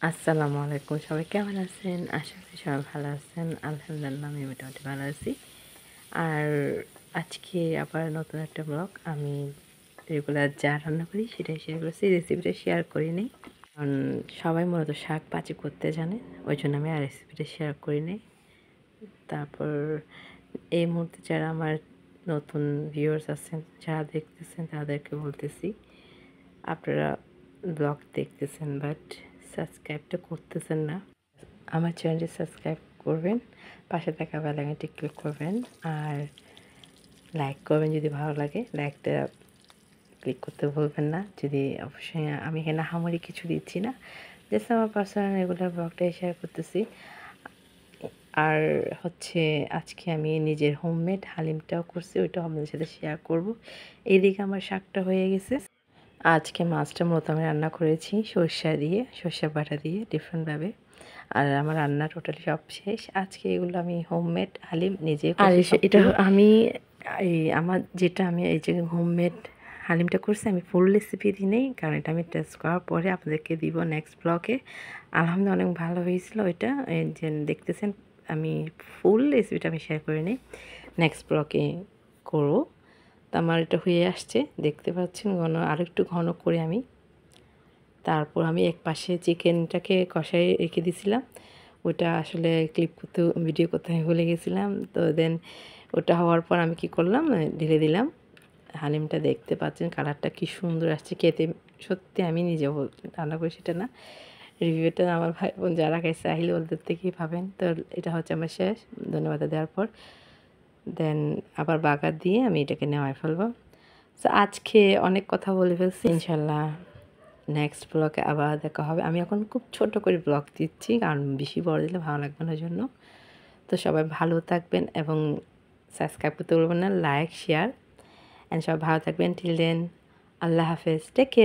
আসসালামু আলাইকুম, সবাই কেমন আছেন? আশা করি সবাই ভালো আছেন। আলহামদুলিল্লাহ আমি মোটামুটি ভালো আছি। আর আজকে আবার নতুন একটা ব্লগ। আমি রেগুলার যা রান্না করি সেটাই শেয়ার করছি, রেসিপিটা শেয়ার করিনি। কারণ সবাই মূলত শাক ভাজি করতে জানে, ওই জন্য আমি আর রেসিপিটা শেয়ার করিনি। তারপর এই মুহূর্তে যারা আমার নতুন ভিউয়ার্স আছেন, যারা দেখতেছেন তাদেরকে বলতেছি, আপনারা ব্লগ দেখতেছেন বাট সাবস্ক্রাইবটা করতেছেন না। আমার চ্যানেলটি সাবস্ক্রাইব করবেন, পাশে থাকা বেল আইকনটি ক্লিক করবেন আর লাইক করবেন যদি ভালো লাগে। লাইকটা ক্লিক করতে ভুলবেন না। যদি অবশ্যই আমি এখানে আহামরি কিছু দিচ্ছি না, জাস্ট আমার পার্সোনাল রেগুলার ব্লগটাই শেয়ার করতেছি। আর হচ্ছে আজকে আমি নিজের হোমমেড হালিমটাও করছি, ওইটাও আপনাদের সাথে শেয়ার করব। এইদিকে আমার শাকটা হয়ে গেছে। আজকে মাছটা মূলত আমি রান্না করেছি সরষা দিয়ে, সরষা বাটা দিয়ে ডিফারেন্টভাবে। আর আমার রান্না টোটালি সব শেষ। আজকে এগুলো আমি হোমমেড হালিম নিজে আর করছি। এটা আমি আমার যেটা আমি এই যে হোমমেড হালিমটা করছি, আমি ফুল রেসিপি দিই নেই, কারণ এটা আমি টেস্ট করার পরে আপনাদেরকে দিব নেক্সট ব্লগে। আলহামদুলিল্লাহ অনেক ভালো হয়েছিল ওইটা, যে দেখতেছেন। আমি ফুল রেসিপিটা আমি শেয়ার করে নিই, নেক্সট ব্লগে করবো। তো আমার এটা হয়ে আসছে, দেখতে পাচ্ছেন আরও একটু ঘন করে আমি। তারপর আমি এক পাশে চিকেনটাকে কষাই রেখে দিয়েছিলাম। ওটা আসলে ক্লিপ করতে, ভিডিও করতে আমি ভুলে গেছিলাম। তো দেন ওটা হওয়ার পর আমি কি করলাম, ঢেলে দিলাম হালিমটা। দেখতে পাচ্ছেন কালারটা কি সুন্দর আসছে খেতে। সত্যি আমি নিজেও রান্না করি সেটা না, রিভিউটা আমার ভাই বোন যারা খাইছে আহিলে ওদের থেকেই পাবেন। তো এটা হচ্ছে আমার শেষ। ধন্যবাদ দেওয়ার পর দেন আবার বাগার দিয়ে আমি এটাকে নেওয়াই ফেলবো। তো আজকে অনেক কথা বলে ফেলছি, ইনশাল্লাহ নেক্সট ব্লগে আবার দেখা হবে। আমি এখন খুব ছোট করে ব্লগ দিচ্ছি, কারণ বেশি বড় দিলে ভালো লাগবে না জন্য। তো সবাই ভালো থাকবেন এবং সাবস্ক্রাইব করতে বলবেন না, লাইক শেয়ার, অ্যান্ড সবাই ভালো থাকবেন। টিল দেন, আল্লাহ হাফেজ, টেক কেয়ার।